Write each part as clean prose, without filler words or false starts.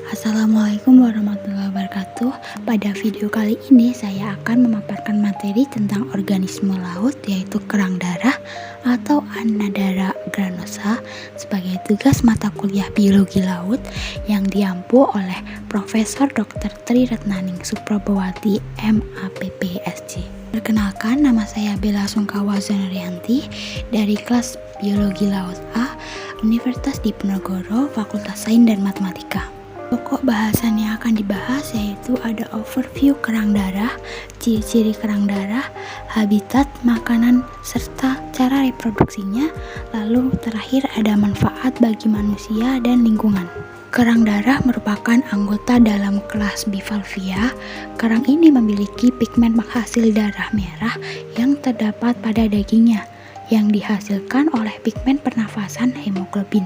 Assalamualaikum warahmatullahi wabarakatuh. Pada video kali ini saya akan memaparkan materi tentang organisme laut, yaitu kerang darah atau Anadara granosa sebagai tugas mata kuliah biologi laut yang diampu oleh Profesor Dr. Tri Retnaning Suprabawati MAPPSC. Perkenalkan, nama saya Bella Sungkawa Zonarianti dari kelas Biologi Laut A, Universitas Diponegoro, Fakultas Sains dan Matematika. Pokok bahasan yang akan dibahas yaitu ada overview kerang darah, ciri-ciri kerang darah, habitat, makanan, serta cara reproduksinya. Lalu terakhir ada manfaat bagi manusia dan lingkungan. Kerang darah merupakan anggota dalam kelas Bivalvia. Kerang ini memiliki pigmen penghasil darah merah yang terdapat pada dagingnya, yang dihasilkan oleh pigmen pernafasan hemoglobin.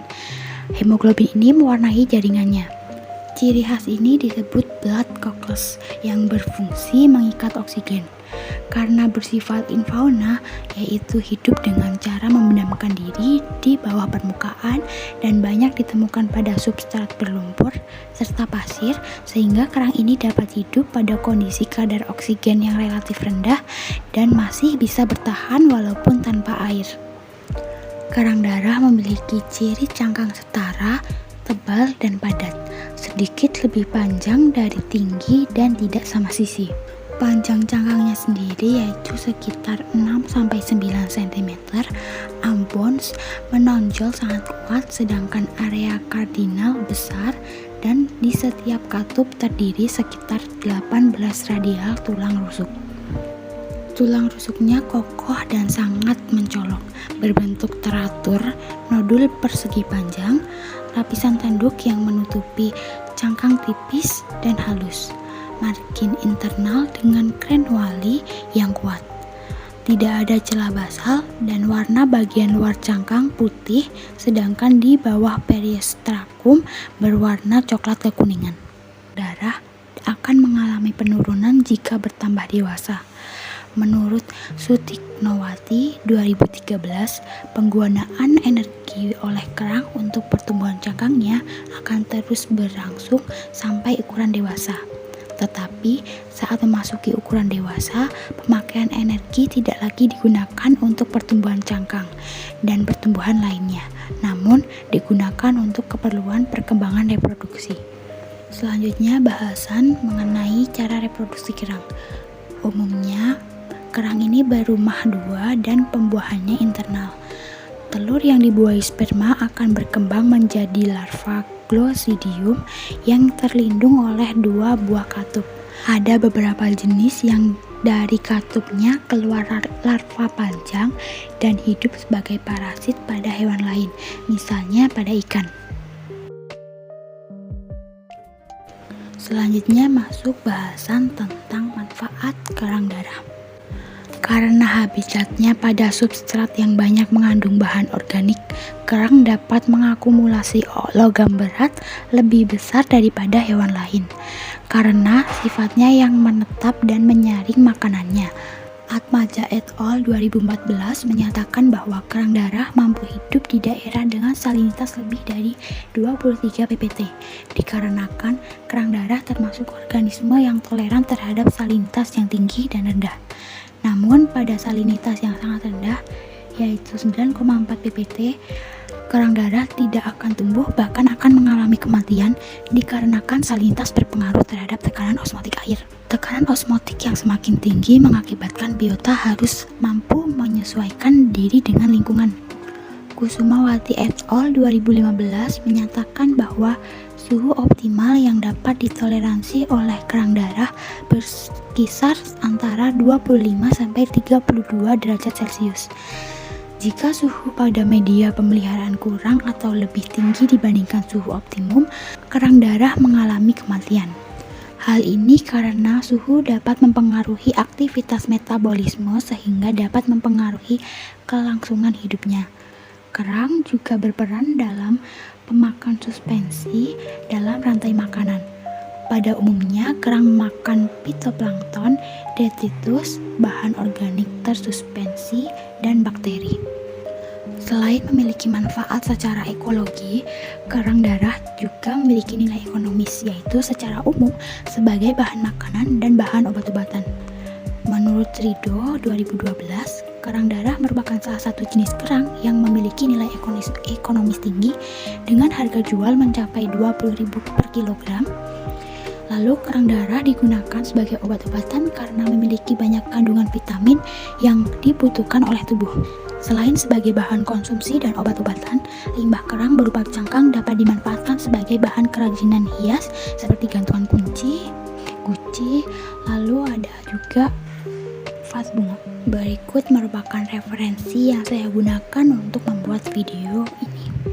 Hemoglobin ini mewarnai jaringannya. Ciri khas ini disebut blood cockles yang berfungsi mengikat oksigen. Karena bersifat infauna, yaitu hidup dengan cara memendamkan diri di bawah permukaan dan banyak ditemukan pada substrat berlumpur serta pasir, sehingga kerang ini dapat hidup pada kondisi kadar oksigen yang relatif rendah dan masih bisa bertahan walaupun tanpa air. Kerang darah memiliki ciri cangkang setara, tebal dan padat, sedikit lebih panjang dari tinggi dan tidak sama sisi. Panjang cangkangnya sendiri yaitu sekitar 6-9 cm, ambons menonjol sangat kuat, sedangkan area kardinal besar dan di setiap katup terdiri sekitar 18 radial tulang rusuk. Tulang rusuknya kokoh dan sangat mencolok, berbentuk teratur, nodul persegi panjang, lapisan tanduk yang menutupi cangkang tipis dan halus, margin internal dengan granuali yang kuat. Tidak ada celah basal dan warna bagian luar cangkang putih, sedangkan di bawah periostrakum berwarna coklat kekuningan. Darah akan mengalami penurunan jika bertambah dewasa. Menurut Sutiknowati 2013, penggunaan energi oleh kerang untuk pertumbuhan cangkangnya akan terus berlangsung sampai ukuran dewasa. Tetapi saat memasuki ukuran dewasa, pemakaian energi tidak lagi digunakan untuk pertumbuhan cangkang dan pertumbuhan lainnya, namun digunakan untuk keperluan perkembangan reproduksi. Selanjutnya, bahasan mengenai cara reproduksi kerang. Umumnya, kerang ini berumah dua dan pembuahannya internal. Telur yang dibuahi sperma akan berkembang menjadi larva Glossidium yang terlindung oleh dua buah katup. Ada beberapa jenis yang dari katupnya keluar larva panjang dan hidup sebagai parasit pada hewan lain, misalnya pada ikan. Selanjutnya masuk bahasan tentang manfaat kerang darah. Karena habitatnya pada substrat yang banyak mengandung bahan organik, kerang dapat mengakumulasi logam berat lebih besar daripada hewan lain. Karena sifatnya yang menetap dan menyaring makanannya. Atmaja et al. 2014 menyatakan bahwa kerang darah mampu hidup di daerah dengan salinitas lebih dari 23 ppt. Dikarenakan kerang darah termasuk organisme yang toleran terhadap salinitas yang tinggi dan rendah. Namun pada salinitas yang sangat rendah, yaitu 9,4 ppt, kerang darah tidak akan tumbuh, bahkan akan mengalami kematian dikarenakan salinitas berpengaruh terhadap tekanan osmotik air. Tekanan osmotik yang semakin tinggi mengakibatkan biota harus mampu menyesuaikan diri dengan lingkungan. Kusumawati et al. 2015 menyatakan bahwa suhu optimal yang dapat ditoleransi oleh kerang darah berkisar antara 25-32 derajat Celcius. Jika suhu pada media pemeliharaan kurang atau lebih tinggi dibandingkan suhu optimum, kerang darah mengalami kematian. Hal ini karena suhu dapat mempengaruhi aktivitas metabolisme sehingga dapat mempengaruhi kelangsungan hidupnya. Kerang juga berperan dalam pemakan suspensi dalam rantai makanan. Pada umumnya, kerang makan phytoplankton, detritus, bahan organik tersuspensi, dan bakteri. Selain memiliki manfaat secara ekologi, kerang darah juga memiliki nilai ekonomis, yaitu secara umum sebagai bahan makanan dan bahan obat-obatan. Menurut Rido 2012, kerang darah merupakan salah satu jenis kerang yang memiliki nilai ekonomis tinggi dengan harga jual mencapai 20.000 per kilogram. Lalu kerang darah digunakan sebagai obat-obatan karena memiliki banyak kandungan vitamin yang dibutuhkan oleh tubuh. Selain sebagai bahan konsumsi dan obat-obatan, limbah kerang berupa cangkang dapat dimanfaatkan sebagai bahan kerajinan hias seperti gantungan kunci, guci, lalu ada juga vas bunga. Berikut merupakan referensi yang saya gunakan untuk membuat video ini.